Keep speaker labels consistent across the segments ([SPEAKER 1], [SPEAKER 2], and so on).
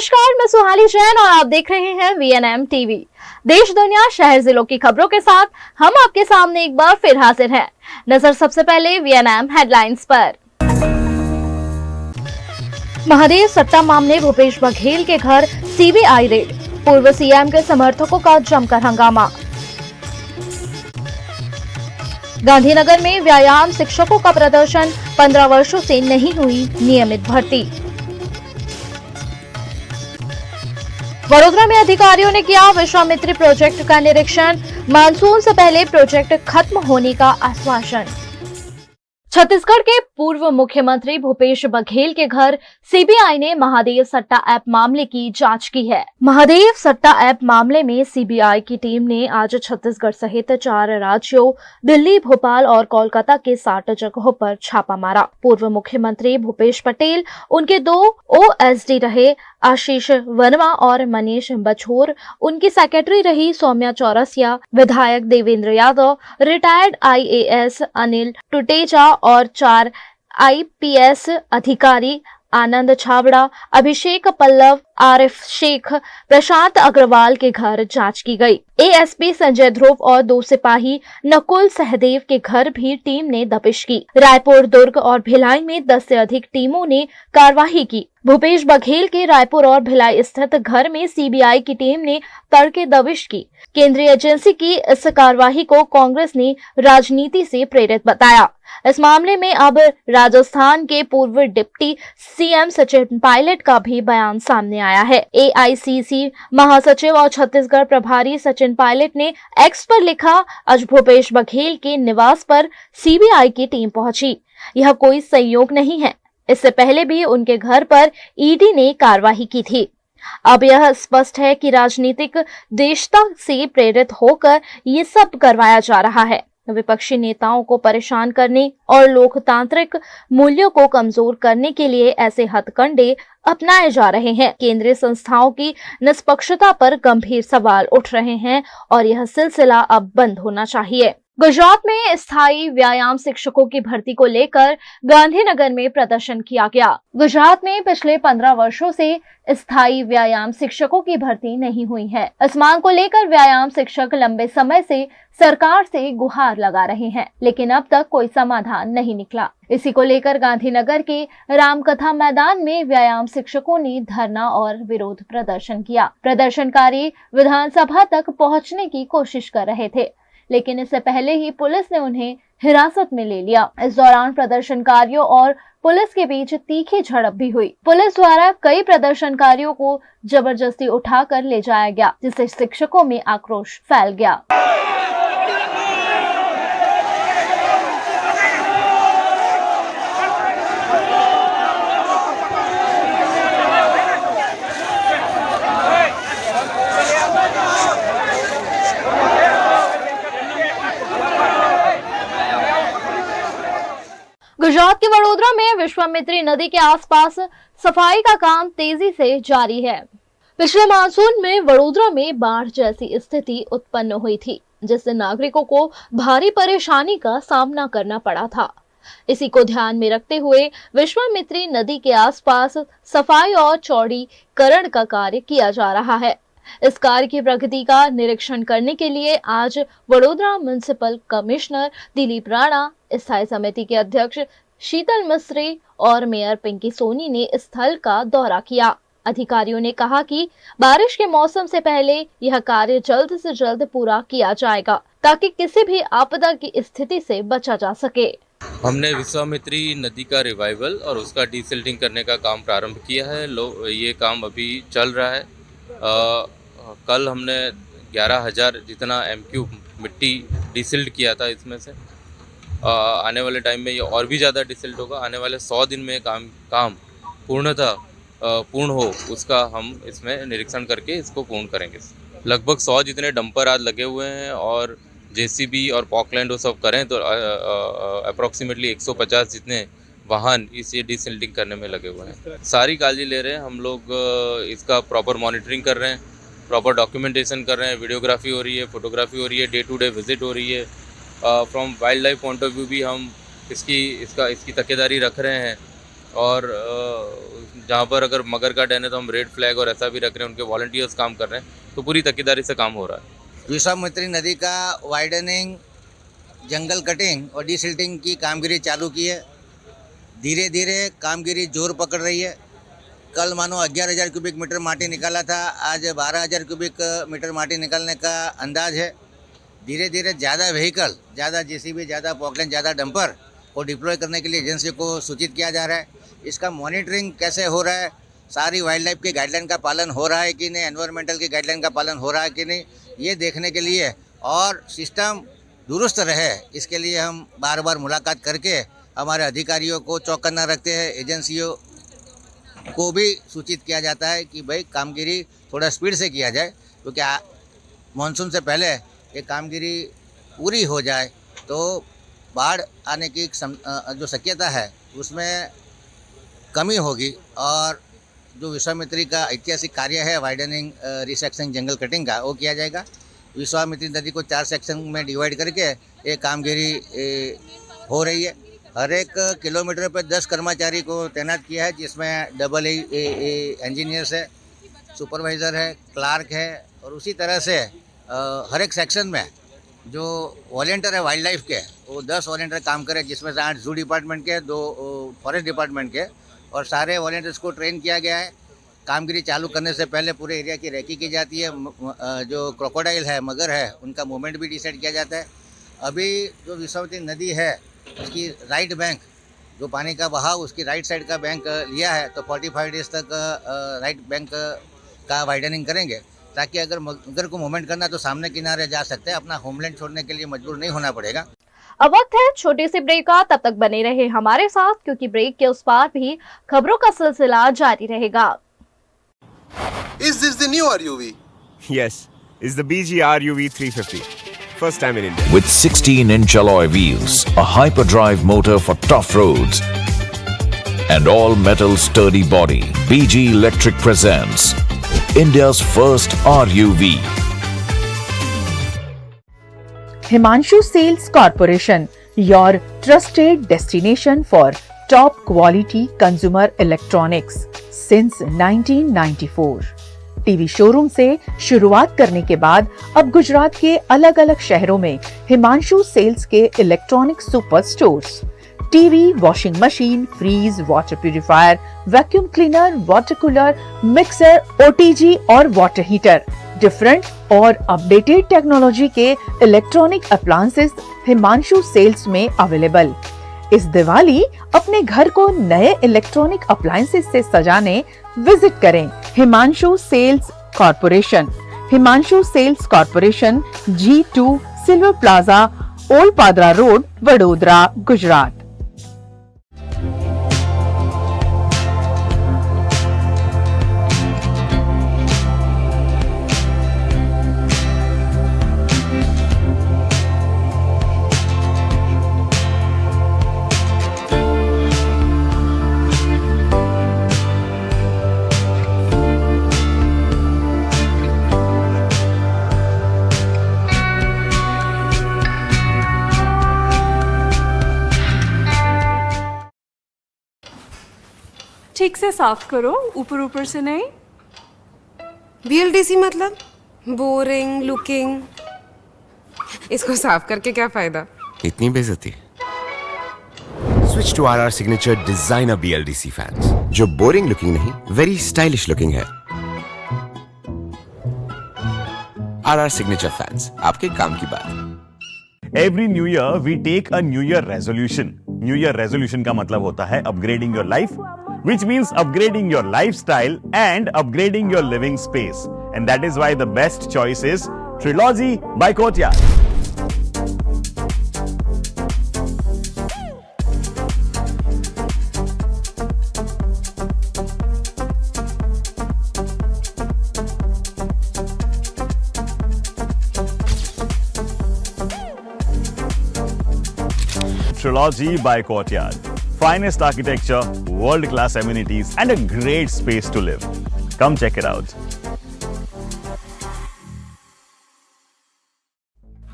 [SPEAKER 1] नमस्कार, मैं सुहाली जैन और आप देख रहे हैं VNM टीवी। देश दुनिया शहर जिलों की खबरों के साथ हम आपके सामने एक बार फिर हाजिर हैं। नजर सबसे पहले VNM हेडलाइंस पर। महादेव सट्टा मामले, भूपेश बघेल के घर CBI रेड, पूर्व CM के समर्थकों का जमकर हंगामा। गांधीनगर में व्यायाम शिक्षकों का प्रदर्शन, 15 वर्षों से नहीं हुई नियमित भर्ती। वडोदरा में अधिकारियों ने किया विश्वामित्री प्रोजेक्ट का निरीक्षण, मानसून से पहले प्रोजेक्ट खत्म होने का आश्वासन। छत्तीसगढ़ के पूर्व मुख्यमंत्री भूपेश बघेल के घर CBI ने महादेव सट्टा ऐप मामले की जांच की है। महादेव सट्टा ऐप मामले में CBI की टीम ने आज छत्तीसगढ़ सहित 4 राज्यों दिल्ली, भोपाल और कोलकाता के 60 जगहों पर छापा मारा। पूर्व मुख्यमंत्री भूपेश पटेल, उनके 2 OSD रहे आशीष वर्मा और मनीष बछोर, उनकी सेक्रेटरी रही सौम्या चौरसिया, विधायक देवेंद्र यादव, रिटायर्ड IAS अनिल टुटेजा और 4 IPS अधिकारी आनंद छाबड़ा, अभिषेक पल्लव, आरिफ शेख, प्रशांत अग्रवाल के घर जांच की गई। ASP संजय ध्रुव और 2 सिपाही नकुल सहदेव के घर भी टीम ने दबिश की। रायपुर, दुर्ग और भिलाई में 10 से अधिक टीमों ने कार्रवाई की। भूपेश बघेल के रायपुर और भिलाई स्थित घर में CBI की टीम ने तड़के दबिश की। केंद्रीय एजेंसी की इस कार्रवाई को कांग्रेस ने राजनीति से प्रेरित बताया। इस मामले में अब राजस्थान के पूर्व डिप्टी CM सचिन पायलट का भी बयान सामने आया है। AICC महासचिव और छत्तीसगढ़ प्रभारी सचिन पायलट ने X पर लिखा, आज भूपेश बघेल के निवास पर CBI की टीम पहुंची। यह कोई संयोग नहीं है, इससे पहले भी उनके घर पर ED ने कार्रवाई की थी। अब यह स्पष्ट है कि राजनीतिक देशता से प्रेरित होकर ये सब करवाया जा रहा है। विपक्षी नेताओं को परेशान करने और लोकतांत्रिक मूल्यों को कमजोर करने के लिए ऐसे हथकंडे अपनाए जा रहे हैं। केंद्रीय संस्थाओं की निष्पक्षता पर गंभीर सवाल उठ रहे हैं और यह सिलसिला अब बंद होना चाहिए। गुजरात में स्थायी व्यायाम शिक्षकों की भर्ती को लेकर गांधीनगर में प्रदर्शन किया गया। गुजरात में पिछले 15 वर्षों से स्थायी व्यायाम शिक्षकों की भर्ती नहीं हुई है। इस मांग को लेकर व्यायाम शिक्षक लंबे समय से सरकार से गुहार लगा रहे हैं, लेकिन अब तक कोई समाधान नहीं निकला। इसी को लेकर गांधीनगर के रामकथा मैदान में व्यायाम शिक्षकों ने धरना और विरोध प्रदर्शन किया। प्रदर्शनकारी विधानसभा तक पहुंचने की कोशिश कर रहे थे, लेकिन इससे पहले ही पुलिस ने उन्हें हिरासत में ले लिया। इस दौरान प्रदर्शनकारियों और पुलिस के बीच तीखी झड़प भी हुई। पुलिस द्वारा कई प्रदर्शनकारियों को जबरदस्ती उठाकर ले जाया गया, जिससे शिक्षकों में आक्रोश फैल गया। गुजरात के वडोदरा में विश्वामित्री नदी के आसपास सफाई का काम तेजी से जारी है। पिछले मानसून में वडोदरा में बाढ़ जैसी स्थिति उत्पन्न हुई थी, जिससे नागरिकों को भारी परेशानी का सामना करना पड़ा था। इसी को ध्यान में रखते हुए विश्वामित्री नदी के आसपास सफाई और चौड़ीकरण का कार्य किया जा रहा है। इस कार्य की प्रगति का निरीक्षण करने के लिए आज वडोदरा म्युनिसिपल कमिश्नर दिलीप राणा, स्थायी समिति के अध्यक्ष शीतल मिस्त्री और मेयर पिंकी सोनी ने स्थल का दौरा किया। अधिकारियों ने कहा कि बारिश के मौसम से पहले यह कार्य जल्द से जल्द पूरा किया जाएगा, ताकि किसी भी आपदा की स्थिति से बचा जा सके।
[SPEAKER 2] हमने विश्वामित्री नदी का रिवाइवल और उसका डीसिल्टिंग करने का काम प्रारंभ किया है। ये काम अभी चल रहा है। कल हमने 11,000 जितना MQ मिट्टी डिसिल्ट किया था। इसमें से आने वाले टाइम में ये और भी ज़्यादा डिसिल्ट होगा। आने वाले 100 दिन में काम पूर्ण हो, उसका हम इसमें निरीक्षण करके इसको पूर्ण करेंगे। लगभग 100 जितने डंपर आज लगे हुए हैं और JCB और पॉकलैंड वो सब करें तो अप्रॉक्सीमेटली 150 जितने वाहन इस ये डिसिल्टिंग करने में लगे हुए हैं। सारी काळजी ले रहे हैं हम लोग। इसका प्रॉपर मॉनिटरिंग कर रहे हैं, प्रॉपर डॉक्यूमेंटेशन कर रहे हैं, वीडियोग्राफी हो रही है, फोटोग्राफी हो रही है, डे टू डे विजिट हो रही है। From wild life point of view भी हम इसकी तकेदारी रख रहे हैं और जहाँ पर अगर मगर का डैन है तो हम रेड फ्लैग और ऐसा भी रख रहे हैं, उनके वॉलंटियर्स काम कर रहे हैं, तो पूरी तकीदारी से काम हो रहा है।
[SPEAKER 3] विश्वामित्री नदी का वाइडनिंग, जंगल कटिंग और डिसिल्टिंग की कामगिरी चालू की है। धीरे धीरे कामगिरी जोर पकड़ रही है। कल मानो 11,000 क्यूबिक मीटर माटी निकाला था, आज 12,000 क्यूबिक मीटर माटी निकालने का अंदाज है। धीरे धीरे ज़्यादा व्हीकल, ज़्यादा जेसीबी, ज़्यादा पॉकलैंड, ज़्यादा डंपर को डिप्लॉय करने के लिए एजेंसी को सूचित किया जा रहा है। इसका मॉनिटरिंग कैसे हो रहा है, सारी वाइल्ड लाइफ की गाइडलाइन का पालन हो रहा है कि नहीं, एनवायरमेंटल की गाइडलाइन का पालन हो रहा है कि नहीं, ये देखने के लिए और सिस्टम दुरुस्त रहे, इसके लिए हम बार बार मुलाकात करके हमारे अधिकारियों को चौकन्ना रखते हैं। एजेंसियों को भी सूचित किया जाता है कि भाई कामगिरी थोड़ा स्पीड से किया जाए, क्योंकि मानसून से पहले ये कामगिरी पूरी हो जाए तो बाढ़ आने की जो शक्यता है उसमें कमी होगी। और जो विश्वामित्री का ऐतिहासिक कार्य है वाइडनिंग, रिसेक्शन, जंगल कटिंग का, वो किया जाएगा। विश्वामित्री नदी को 4 सेक्शन में डिवाइड करके ये कामगिरी हो रही है। हर एक किलोमीटर पर 10 कर्मचारी को तैनात किया है, जिसमें डबल इंजीनियर्स है, सुपरवाइज़र है, क्लार्क है, और उसी तरह से हर एक सेक्शन में जो वॉलेंटियर है वाइल्ड लाइफ के, वो 10 वॉलेंटियर काम करें, जिसमें से 8 जू डिपार्टमेंट के, 2 फॉरेस्ट डिपार्टमेंट के, और सारे वॉलेंटियर्स को ट्रेन किया गया है। कामगिरी चालू करने से पहले पूरे एरिया की रेकी की जाती है। जो क्रोकोडाइल है, मगर है, उनका मूवमेंट भी डिसाइड किया जाता है। अभी जो विश्वामित्री नदी है उसकी राइट बैंक, जो पानी का बहाव उसकी राइट साइड का बैंक लिया है, तो 45 डेज तक राइट बैंक का वाइडनिंग करेंगे, ताकि अगर मगर को मूवमेंट करना तो सामने किनारे जा सकते हैं, अपना होमलैंड छोड़ने के लिए मजबूर नहीं होना पड़ेगा।
[SPEAKER 1] अब वक्त है छोटे से ब्रेक का, तब तक बने रहे हमारे साथ, क्योंकि ब्रेक के उस पार भी खबरों का सिलसिला जारी रहेगा।
[SPEAKER 4] Is this the new RUV?
[SPEAKER 5] Yes, it's the BG RUV 350. First time in India.
[SPEAKER 6] With 16-inch alloy wheels, a hyperdrive motor for tough roads, and all-metal sturdy body, BG Electric presents India's first RUV.
[SPEAKER 7] Himanshu Sales Corporation, your trusted destination for top quality consumer electronics since 1994. TV showroom से शुरुआत करने के बाद अब गुजरात के अलग अलग शहरों में हिमांशु सेल्स के electronic super stores, TV, washing machine, fridge, water purifier, vacuum cleaner, water cooler, mixer, OTG और वाटर हीटर, डिफरेंट और अपडेटेड टेक्नोलॉजी के इलेक्ट्रॉनिक अप्लायंसेस हिमांशु सेल्स में अवेलेबल। इस दिवाली अपने घर को नए इलेक्ट्रॉनिक अप्लायंसेस से सजाने विजिट करें Himanshu sales corporation. Himanshu sales corporation, G2 silver plaza, old Padra road, Vadodara, Gujarat.
[SPEAKER 8] ठीक से साफ करो, ऊपर ऊपर से नहीं।
[SPEAKER 9] BLDC मतलब बोरिंग लुकिंग, इसको साफ करके क्या फायदा?
[SPEAKER 5] इतनी बेइज्जती। Switch to RR Signature Designer BLDC fans, जो बोरिंग लुकिंग नहीं, वेरी स्टाइलिश लुकिंग है। RR Signature fans, आपके काम की बात।
[SPEAKER 10] Every new year we take a New Year resolution. New Year resolution का मतलब होता है upgrading your life, which means upgrading your lifestyle and upgrading your living space. And that is why the best choice is Trilogy by Courtyard. Trilogy by Courtyard. Finest architecture, world-class amenities, and a great space to live. Come check it out.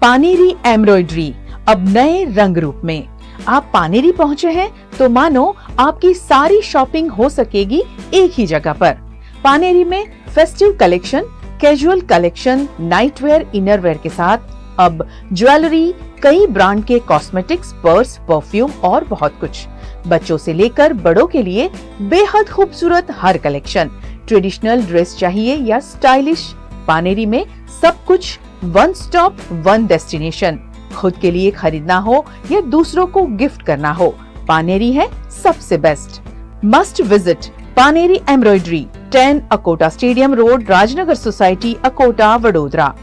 [SPEAKER 7] पानीरी embroidery अब नए रंग रूप में आप पानेरी पहुंचे हैं तो मानो आपकी सारी शॉपिंग हो सकेगी एक ही जगह पर। पानेरी में festive collection, casual collection, nightwear, innerwear के साथ अब ज्वेलरी, कई ब्रांड के कॉस्मेटिक्स, पर्स, परफ्यूम और बहुत कुछ। बच्चों से लेकर बड़ों के लिए बेहद खूबसूरत हर कलेक्शन। ट्रेडिशनल ड्रेस चाहिए या स्टाइलिश, पानेरी में सब कुछ वन स्टॉप वन डेस्टिनेशन। खुद के लिए खरीदना हो या दूसरों को गिफ्ट करना हो, पानेरी है सबसे best. Must visit Paneri embroidery, 10 Akota stadium road, Rajnagar society, Akota, Vadodara.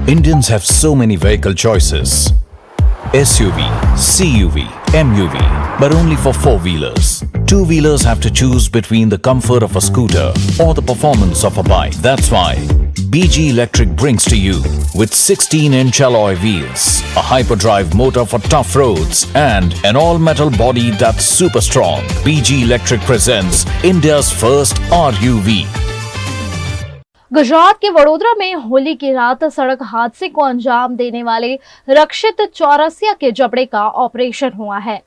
[SPEAKER 6] Indians have so many vehicle choices. SUV, CUV, MUV, but only for four-wheelers. Two-wheelers have to choose between the comfort of a scooter or the performance of a bike. That's why BG Electric brings to you with 16-inch alloy wheels, a hyperdrive motor for tough roads, and an all-metal body that's super strong. BG Electric presents India's first RUV.
[SPEAKER 1] Gujarat के वडोदरा में होली की रात सड़क हादसे को अंजाम देने वाले रक्षित चौरसिया के जबड़े का ऑपरेशन हुआ है।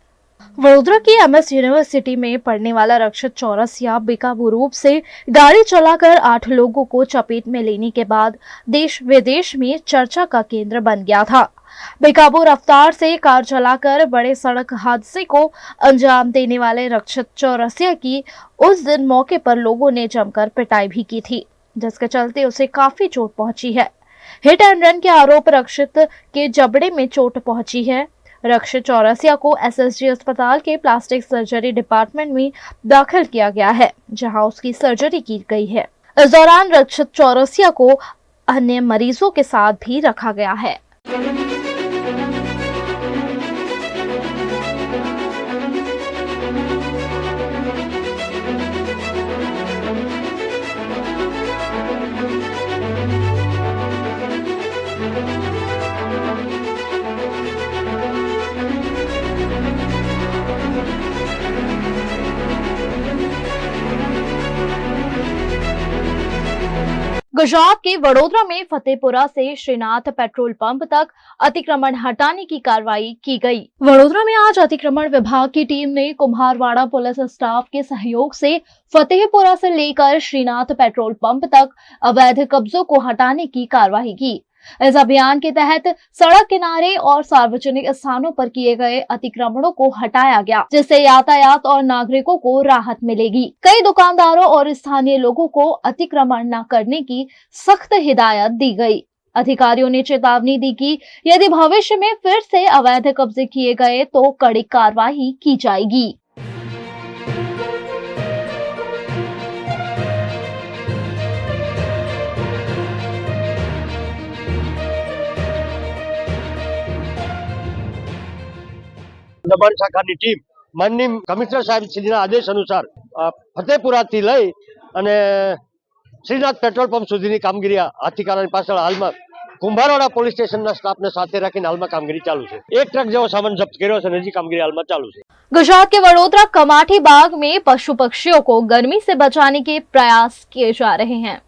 [SPEAKER 1] वडोदरा की MS यूनिवर्सिटी में पढ़ने वाला रक्षित चौरसिया बेकाबू रूप से गाड़ी चलाकर 8 लोगों को चपेट में लेने के बाद देश विदेश में चर्चा का केंद्र बन गया था। बेकाबू रफ्तार से कार चलाकर बड़े सड़क हादसे को अंजाम देने वाले रक्षित चौरसिया की उस दिन मौके पर लोगों ने जमकर पिटाई भी की थी, जिसके चलते उसे काफी चोट पहुंची है। हिट एंड रन के आरोप रक्षित के जबड़े में चोट पहुंची है। रक्षित चौरसिया को SSG अस्पताल के प्लास्टिक सर्जरी डिपार्टमेंट में दाखिल किया गया है, जहां उसकी सर्जरी की गई है। इस दौरान रक्षित चौरसिया को अन्य मरीजों के साथ भी रखा गया है। गुजरात के वडोदरा में फतेहपुरा से श्रीनाथ पेट्रोल पंप तक अतिक्रमण हटाने की कार्रवाई की गई। वडोदरा में आज अतिक्रमण विभाग की टीम ने कुम्हारवाड़ा पुलिस स्टाफ के सहयोग से फतेहपुरा से लेकर श्रीनाथ पेट्रोल पंप तक अवैध कब्जों को हटाने की कार्रवाई की। इस अभियान के तहत सड़क किनारे और सार्वजनिक स्थानों पर किए गए अतिक्रमणों को हटाया गया, जिससे यातायात और नागरिकों को राहत मिलेगी। कई दुकानदारों और स्थानीय लोगों को अतिक्रमण न करने की सख्त हिदायत दी गई। अधिकारियों ने चेतावनी दी कि यदि भविष्य में फिर से अवैध कब्जे किए गए तो कड़ी कार्रवाई की जाएगी।
[SPEAKER 11] દબાણ શાખાની ટીમ માનનીય કમિશનર સાહેબ શ્રીના આદેશ અનુસાર ફતેપુરાથી લઈ અને શ્રીનાથ પેટ્રોલ પંપ સુધીની કામગીરી હાથી કારાની પાછળ હાલમાં કુંભારવાડા પોલીસ સ્ટેશનના સ્ટાફને સાથે રાખીને હાલમાં કામગીરી ચાલુ છે। 1 ટ્રક જેવો સામાન જપ્ત કર્યો છે અને હજી કામગીરી હાલમાં ચાલુ છે।
[SPEAKER 1] गुजरात के वडोदरा कमाठी बाग में पशु पक्षियों को गर्मी से बचाने के प्रयास किए जा रहे हैं।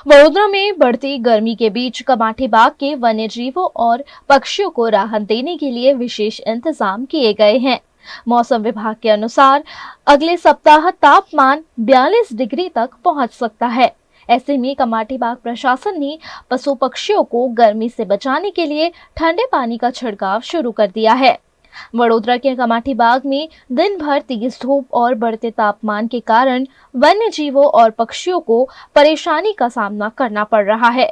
[SPEAKER 1] वडोदरा में बढ़ती गर्मी के बीच कमाठी बाग के वन्य जीवों और पक्षियों को राहत देने के लिए विशेष इंतजाम किए गए हैं। मौसम विभाग के अनुसार अगले सप्ताह तापमान 42 डिग्री तक पहुंच सकता है। ऐसे में कमाठी बाग प्रशासन ने पशु पक्षियों को गर्मी से बचाने के लिए ठंडे पानी का छिड़काव शुरू कर दिया है। वडोदरा के कमाठी बाग में दिन भर तेज धूप और बढ़ते तापमान के कारण वन्य जीवों और पक्षियों को परेशानी का सामना करना पड़ रहा है।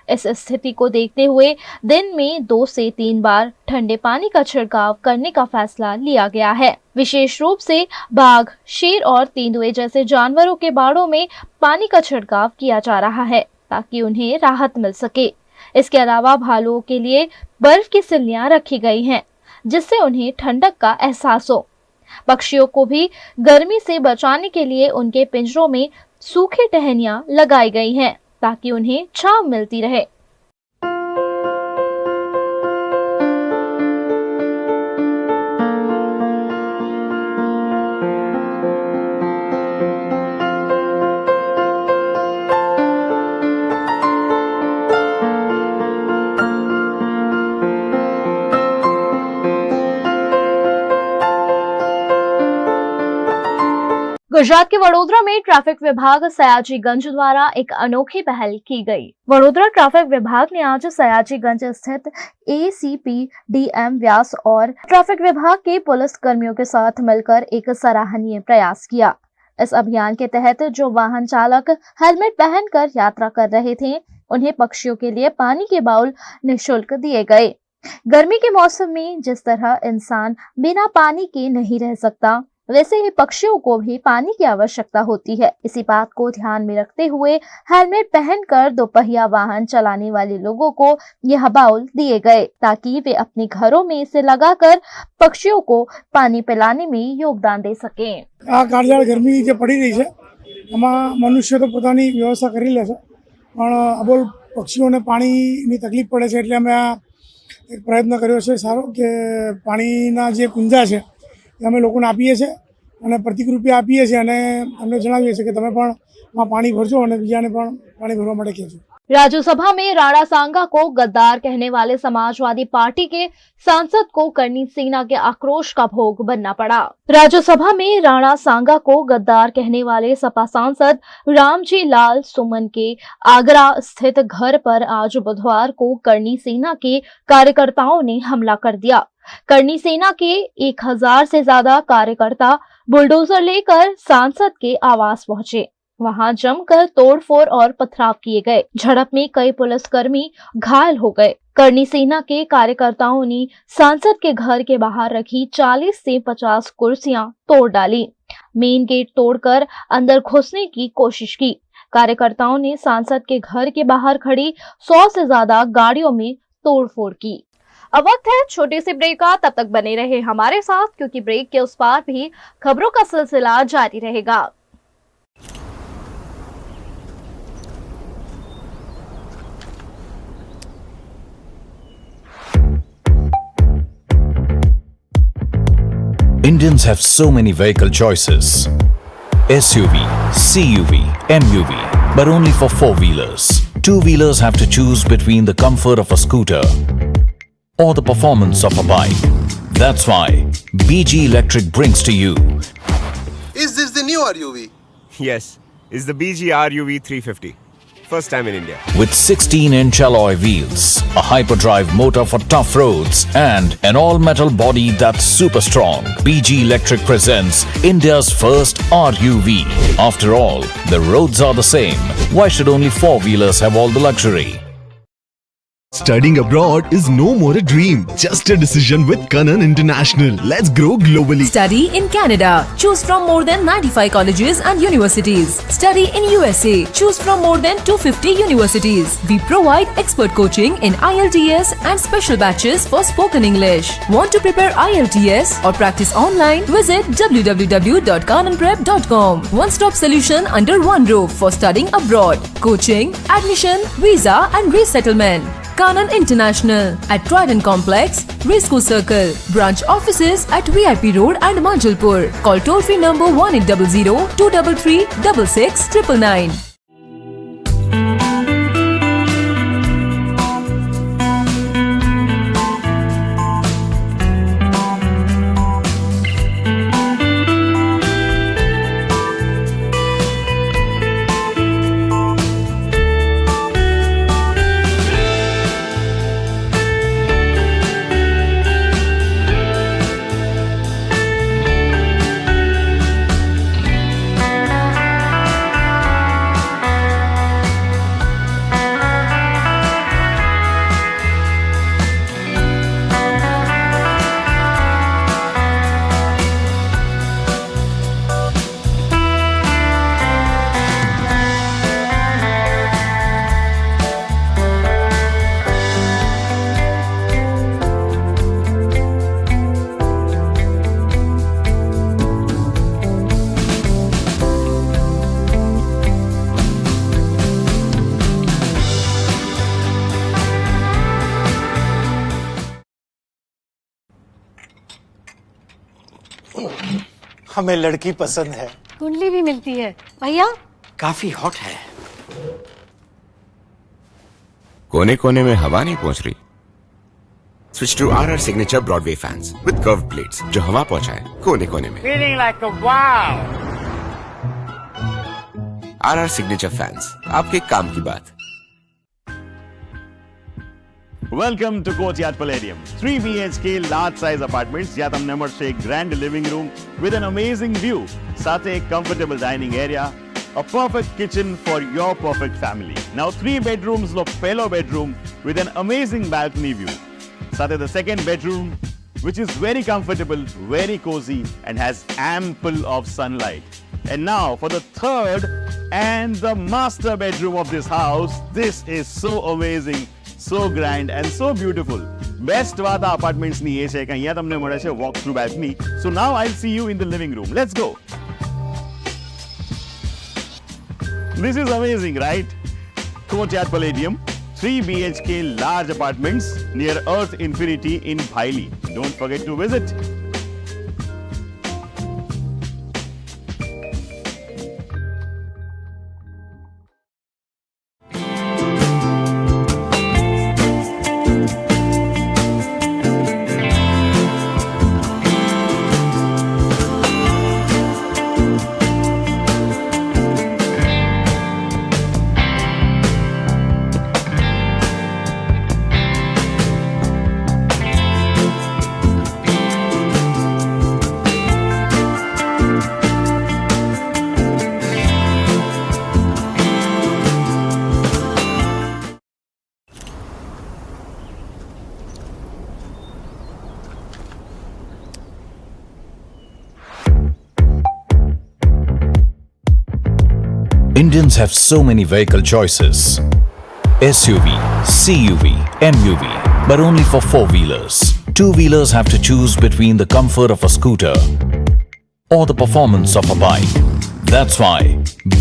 [SPEAKER 1] इस स्थिति को देखते हुए दिन में 2 से 3 बार ठंडे पानी का छिड़काव करने का फैसला लिया गया है। विशेष रूप से बाघ, शेर और तेंदुए जैसे जानवरों के बाड़ों में पानी का छिड़काव किया जा रहा है ताकि उन्हें राहत मिल सके। इसके अलावा भालुओं के लिए बर्फ की सिल्लियां रखी गई हैं, जिससे उन्हें ठंडक का एहसास हो। पक्षियों को भी गर्मी से बचाने के लिए उनके पिंजरों में सूखी टहनियां लगाई गई हैं ताकि उन्हें छांव मिलती रहे। गुजरात के वडोदरा में ट्रैफिक विभाग सयाजीगंज द्वारा एक अनोखी पहल की गई। वडोदरा ट्रैफिक विभाग ने आज सयाजीगंज स्थित एसीपी डीएम व्यास और ट्रैफिक विभाग के पुलिस कर्मियों के साथ मिलकर एक सराहनीय प्रयास किया। इस अभियान के तहत जो वाहन चालक हेलमेट पहनकर यात्रा कर रहे थे, उन्हें पक्षियों के लिए पानी के बाउल निःशुल्क दिए गए। गर्मी के मौसम में जिस तरह इंसान बिना पानी के नहीं रह सकता, वैसे ही पक्षियों को भी पानी की आवश्यकता होती है। इसी बात को ध्यान में रखते हुए हेलमेट पहनकर दोपहिया वाहन चलाने वाले लोगों को यह बाउल दिए गए ताकि वे अपने घरों में इसे लगाकर पक्षियों को पानी पिलाने में योगदान दे सकें।
[SPEAKER 12] आ काળઝાળ ગરમી જે પડી રહી છે એમાં મનુષ્ય તો પોતાની વ્યવસ્થા કરી લે છે, પણ અબોલ પક્ષીઓને પાણીની તકલીફ પડે છે, એટલે અમે આ એક પ્રયત્ન કર્યો છે સારો કે પાણીના જે કુંજા છે એ અમે લોકોને આપીએ છીએ અને પ્રતિક રૂપે આપીએ છીએ અને અમને જણાવીએ છીએ કે તમે પણ પાણી ભરજો અને બીજાને પણ પાણી भरवा માટે કહેજો।
[SPEAKER 1] राज्यसभा में राणा सांगा को गद्दार कहने वाले समाजवादी पार्टी के सांसद को करनी सेना के आक्रोश का भोग बनना पड़ा। राज्यसभा में राणा सांगा को गद्दार कहने वाले सपा सांसद रामजी लाल सुमन के आगरा स्थित घर पर आज बुधवार को करनी सेना के कार्यकर्ताओं ने हमला कर दिया। करनी सेना के 1000 से ज्यादा कार्यकर्ता बुलडोजर लेकर सांसद के आवास पहुंचे। वहां जमकर तोड़फोड़ और पथराव किए गए। झड़प में कई पुलिसकर्मी घायल हो गए। करनी सेना के कार्यकर्ताओं ने सांसद के घर के बाहर रखी 40 से 50 कुर्सियां तोड़ डाली। मेन गेट तोड़कर अंदर घुसने की कोशिश की। कार्यकर्ताओं ने सांसद के घर के बाहर खड़ी 100 से ज्यादा गाड़ियों में तोड़फोड़ की। अब वक्त है छोटे से ब्रेक का, तब तक बने रहे हमारे साथ क्योंकि ब्रेक के उस पार भी खबरों का सिलसिला जारी रहेगा।
[SPEAKER 6] Indians have so many vehicle choices. SUV, CUV, MUV, but only for four-wheelers. Two-wheelers have to choose between the comfort of a scooter or the performance of a bike. That's why BG Electric brings to you.
[SPEAKER 4] Is this the new RUV?
[SPEAKER 5] Yes, it's the BG RUV 350. First time in India.
[SPEAKER 6] With 16-inch alloy wheels, a hyperdrive motor for tough roads, and an all-metal body that's super strong, BG Electric presents India's first RUV. After all, the roads are the same. Why should only four-wheelers have all the luxury?
[SPEAKER 13] Studying abroad is no more a dream, just a decision with Kanan International. Let's grow globally.
[SPEAKER 14] Study in Canada. Choose from more than 95 colleges and universities. Study in USA. Choose from more than 250 universities. We provide expert coaching in IELTS and special batches for spoken English. Want to prepare IELTS or practice online? Visit www.kananprep.com. One-stop solution under one roof for studying abroad. Coaching, admission, visa and resettlement. Kanan International at Trident Complex, Racecourse Circle. Branch offices at VIP Road and Manjalpur. Call toll-free number 1800-233-6699.
[SPEAKER 15] हमें लड़की पसंद है।
[SPEAKER 8] कुंडली भी मिलती है भैया।
[SPEAKER 15] काफी हॉट है।
[SPEAKER 5] कोने कोने में हवा नहीं पहुंच रही? Switch to RR signature Broadway fans with curve plates जो हवा पहुंचाए कोने कोने में।
[SPEAKER 11] Feeling like a wow.
[SPEAKER 5] RR signature fans, आपके काम की बात।
[SPEAKER 10] Welcome to Courtyard Palladium. 3 BHK large size apartments જ્યાં તમને મળશે એક grand living room with an amazing view, સાથે એક comfortable dining area, a perfect kitchen for your perfect family. Now 3 bedrooms નો પહેલો bedroom with an amazing balcony view. સાથે the second bedroom which is very comfortable, very cozy and has ample of sunlight. And now for the third and the master bedroom of this house. This is so amazing, so grand and so beautiful. Best વાત આ apartments ની એ છે કે અહીંયા તમને મળે છે walk through balcony. So now I'll see you in the living room. Let's go. This is amazing, right? Courtyard Palladium, 3 BHK large apartments near Earth Infinity in Bhaili. Don't forget to visit.
[SPEAKER 6] Indians have so many vehicle choices: SUV, CUV, MUV, but only for four-wheelers. Two-wheelers have to choose between the comfort of a scooter or the performance of a bike. That's why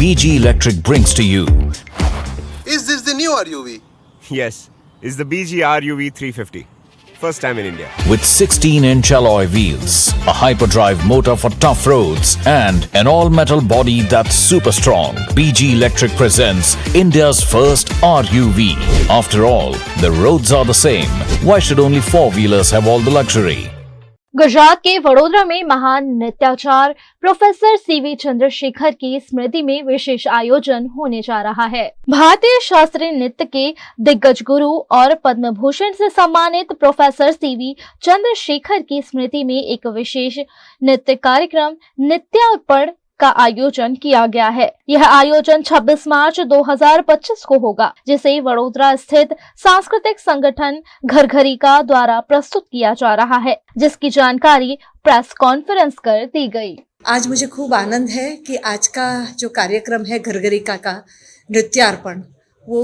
[SPEAKER 6] BG Electric brings to you.
[SPEAKER 4] Is this the new RUV?
[SPEAKER 5] Yes, it's the BG RUV 350. First time in India.
[SPEAKER 6] With 16-inch alloy wheels, a hyperdrive motor for tough roads, and an all-metal body that's super strong, BG Electric presents India's first RUV. After all, the roads are the same. Why should only four-wheelers have all the luxury?
[SPEAKER 1] Gujarat के वडोदरा में महान नृत्याचार्य professor CV Chandrashekhar की स्मृति में विशेष आयोजन होने जा रहा है। भारतीय शास्त्रीय नृत्य के दिग्गज गुरु और पद्म भूषण से सम्मानित प्रोफेसर सीवी चंद्रशेखर की स्मृति में एक विशेष नृत्य कार्यक्रम नृत्यार्पण का आयोजन किया गया है। यह आयोजन 26 मार्च 2025 को होगा, जिसे वडोदरा स्थित सांस्कृतिक संगठन घरघरिका द्वारा प्रस्तुत किया जा रहा है, जिसकी जानकारी प्रेस कॉन्फ्रेंस कर दी गई।
[SPEAKER 16] आज मुझे खूब आनंद है कि आज का जो कार्यक्रम है घरघरिका का नृत्यार्पण, वो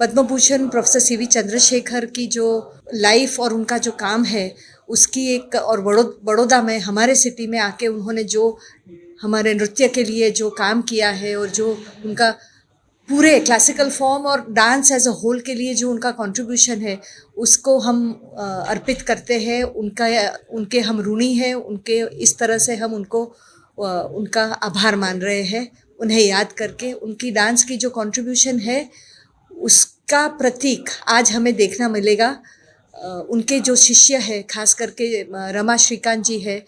[SPEAKER 16] पद्म भूषण प्रोफेसर सीवी चंद्रशेखर की जो लाइफ और उनका जो काम है उसकी एक, और बड़ौदा में हमारे सिटी में आके उन्होंने जो हमारे नृत्य के लिए जो काम किया है और जो उनका पूरे क्लासिकल फॉर्म और डांस एज अ होल के लिए जो उनका कंट्रीब्यूशन है उसको हम अर्पित करते हैं। उनके हम ऋणी हैं, उनके इस तरह से हम उनका आभार मान रहे हैं। उन्हें याद करके उनकी डांस की जो कंट्रीब्यूशन है उसका प्रतीक आज हमें देखना मिलेगा। उनके जो शिष्य है, खास करके रमा श्रीकांत जी है,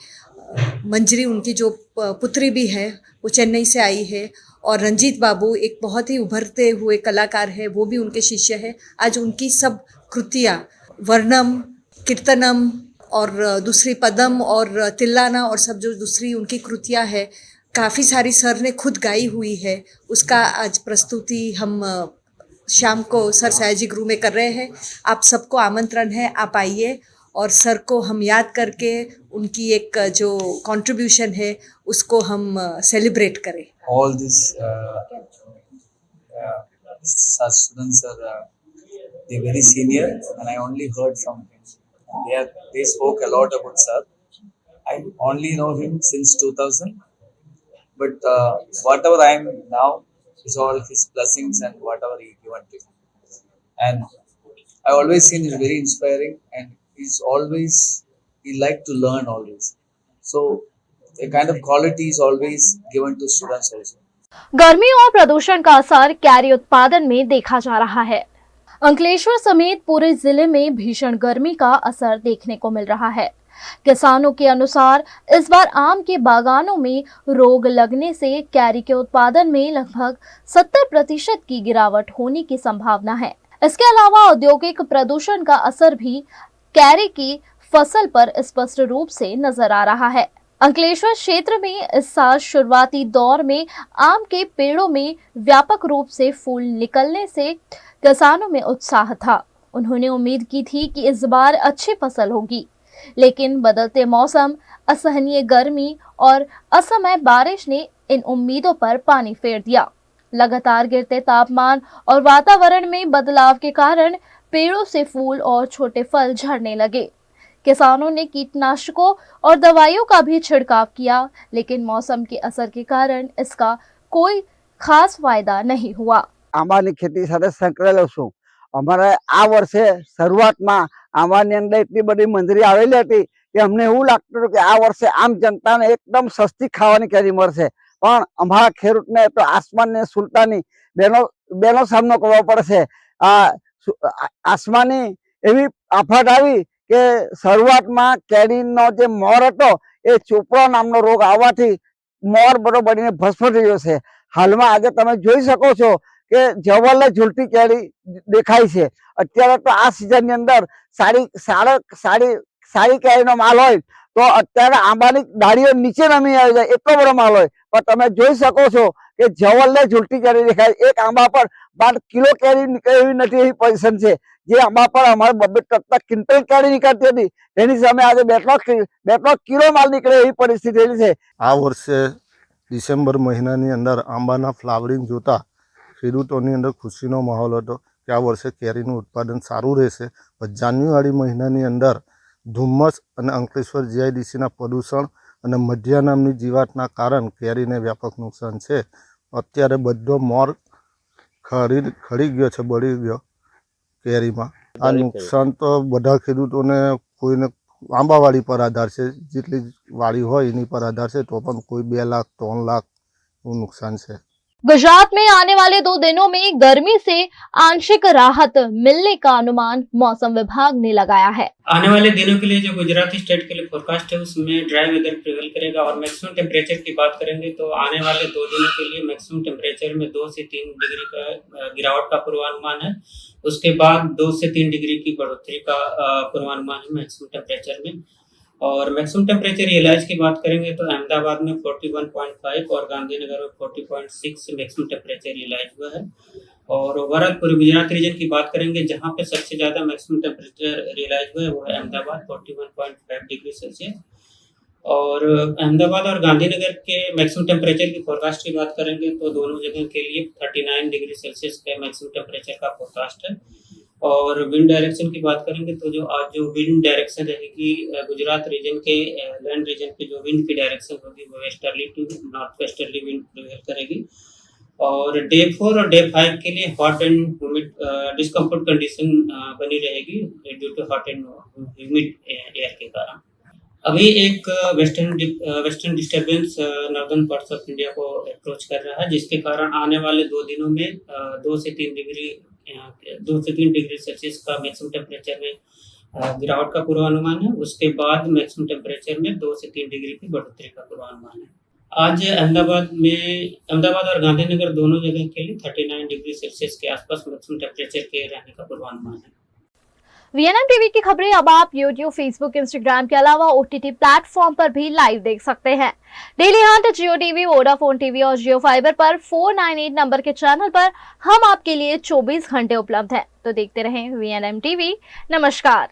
[SPEAKER 16] मंजरी उनकी जो पुत्री भी है वो चेन्नई से आई है, और रंजीत बाबू एक बहुत ही उभरते हुए कलाकार है, वो भी उनके शिष्य है। आज उनकी सब कृतियाँ वर्णम, कीर्तनम और दूसरी पदम और तिल्लाना और सब जो दूसरी उनकी कृतियाँ है काफ़ी सारी सर ने खुद गाई हुई है, उसका आज प्रस्तुति हम शाम को सर सयाजी गृह में कर रहे हैं। आप सबको आमंत्रण है, आप आइए और सर को हम याद करके उनकी एक जो कंट्रीब्यूशन है उसको हम सेलिब्रेट करें।
[SPEAKER 17] All these such students are they're very senior, and I only heard from him. They spoke a lot about sir. I only know him since 2000, but whatever I am now is all his blessings and whatever he given to me. And I always seen he's very inspiring, and he liked to learn always. So a kind of quality is always given to students also.
[SPEAKER 1] गर्मी और प्रदूषण का असर carry उत्पादन में देखा जा रहा है। अंकलेश्वर समेत पूरे जिले में भीषण गर्मी का असर देखने को मिल रहा है। किसानों के अनुसार इस बार आम के बागानों में रोग लगने से कैरी के उत्पादन में लगभग 70% की गिरावट होने की संभावना है। इसके अलावा औद्योगिक प्रदूषण का असर भी कैरी की फसल पर स्पष्ट रूप से नजर आ रहा है। अंकलेश्वर क्षेत्र में इस साल शुरुआती दौर में आम के पेड़ों में व्यापक रूप से फूल निकलने से किसानों में उत्साह था। उन्होंने उम्मीद की थी कि इस बार अच्छी फसल होगी, लेकिन बदलते मौसम, असहनीय गर्मी और असमय बारिश ने इन उम्मीदों पर पानी फेर दिया। लगातार गिरते तापमान और वातावरण में बदलाव के कारण पेड़ों से फूल और छोटे फल झड़ने लगे। किसानों ने कीटनाशकों और दवाइयों का भी छिड़काव किया, लेकिन मौसम के असर के कारण इसका कोई खास फायदा नहीं हुआ।
[SPEAKER 18] आंबानी खेती સાથે સંકળાયેલો છું। અમારે આ વર્ષે શરૂઆતમાં આંબાની અંદર એટલી બધી મંજરી આવેલી હતી કે અમને એવું લાગતું હતું કે આ વર્ષે આમ જનતાને એકદમ સસ્તી ખાવાની કેરી મળશે, પણ અમારા ખેડૂતને તો આસમાનની સુલતાની બેનો સામનો કરવો પડશે। આસમાની એવી આફત આવી કે શરૂઆતમાં કેરીનો જે મોર હતો એ ચોપડો નામનો રોગ આવવાથી મોર બધો બળીને ભસ્મ થઈ ગયો છે। હાલમાં આજે તમે જોઈ શકો છો કે જવલ્લે ઝૂલતી કેરી દેખાય છે। અત્યારે તો આ સિઝનની અંદર સારી કેરીનો માલ હોય તો અત્યારે આંબાની ડાળીઓ નીચે નમી આવી જાય એટલો બધો માલ હોય, પણ તમે જોઈ શકો છો કે જવલ્લે ઝૂલતી કેરી દેખાય। એક આંબા પર 12 કિલો કેરી નીકળે એવી નથી એવી પોઝિશન છે। જે આંબા પર અમારે 2-3 ક્વિન્ટલ કેરી નીકળતી હતી તેની સામે આજે 2 કિલો માલ નીકળે એવી પરિસ્થિતિ છે।
[SPEAKER 19] આ વર્ષે ડિસેમ્બર મહિનાની અંદર આંબાના ફ્લાવરિંગ જોતા ખેડૂતોની અંદર ખુશીનો માહોલ હતો કે આ વર્ષે કેરીનું ઉત્પાદન સારું રહેશે। પણ જાન્યુઆરી મહિનાની અંદર ધુમ્મસ અને અંકલેશ્વર જીઆઈડીસીના પ્રદૂષણ અને મધ્યા નામની જીવાતના કારણ કેરીને વ્યાપક નુકસાન છે। અત્યારે બધો મોર ખરી ગયો છે, બળી ગયો કેરીમાં। આ નુકસાન તો બધા ખેડૂતોને કોઈને આંબાવાડી પર આધાર છે, જેટલી વાડી હોય એની પર આધાર છે, તો પણ કોઈ 2 લાખ 3 લાખ એવું નુકસાન છે।
[SPEAKER 1] गुजरात में आने वाले 2 दिनों में गर्मी से आंशिक राहत मिलने का अनुमान मौसम विभाग ने लगाया है।
[SPEAKER 20] आने वाले दिनों के लिए जो गुजरात स्टेट के लिए फोरकास्ट है उसमें ड्राई वेदर प्रिवेल करेगा। और मैक्सिमम टेम्परेचर की बात करेंगे तो आने वाले 2 दिनों के लिए मैक्सिमम टेम्परेचर में 2 से 3 डिग्री का गिरावट का पूर्वानुमान है। उसके बाद 2 से 3 डिग्री की बढ़ोतरी का पूर्वानुमान है मैक्सिमम टेम्परेचर में। और मैक्सिमम टेम्परेचर रियलाइज की बात करेंगे तो अहमदाबाद में 41.5 और गांधीनगर में 40.6 मैक्सिमम टेम्परेचर रियलाइज हुआ है। और ओवरऑल पूरे गुजरात रीजन की बात करेंगे जहां पे सबसे ज्यादा मैक्सिमम टेम्परेचर रियलाइज हुआ है वो है अहमदाबाद 41.5 डिग्री सेल्सियस। और अहमदाबाद और गांधीनगर के मैक्सिमम टेम्परेचर की फोरकास्ट की बात करेंगे तो दोनों जगह के लिए 39 डिग्री सेल्सियस का मैक्सिमम टेम्परेचर का फोरकास्ट है। और विंड डायरेक्शन की बात करेंगे तो जो आज जो विंड डायरेक्शन रहेगी गुजरात रीजन के लैंड रीजन के जो विंड की डायरेक्शन होगी वो westerly to north westerly wind prevail करेगी। और डे 4 और डे 5 के लिए hot and humid discomfort condition बनी रहेगी due to hot and humid air के कारण। अभी एक western disturbance northern parts of India को अप्रोच कर रहा है, जिसके कारण आने वाले 2 दिनों में 2 से 3 डिग्री सेल्सियस का मैक्सिमम टेम्परेचर में गिरावट का पूर्वानुमान है। उसके बाद मैक्सिमम टेम्परेचर में 2 से 3 डिग्री की बढ़ोतरी का पूर्वानुमान है। आज अहमदाबाद और गांधीनगर दोनों जगह के लिए 39 डिग्री सेल्सियस के आसपास मैक्सिमम टेम्परेचर के रहने का पूर्वानुमान है।
[SPEAKER 1] वीएनएम टीवी की खबरें अब आप यूट्यूब, फेसबुक, इंस्टाग्राम के अलावा ओटीटी प्लेटफॉर्म पर भी लाइव देख सकते हैं। डेली हंट, जियो टीवी, वोडाफोन टीवी और जियो फाइबर पर 498 नंबर के चैनल पर हम आपके लिए 24 घंटे उपलब्ध हैं। तो देखते रहें वीएनएम टीवी। नमस्कार।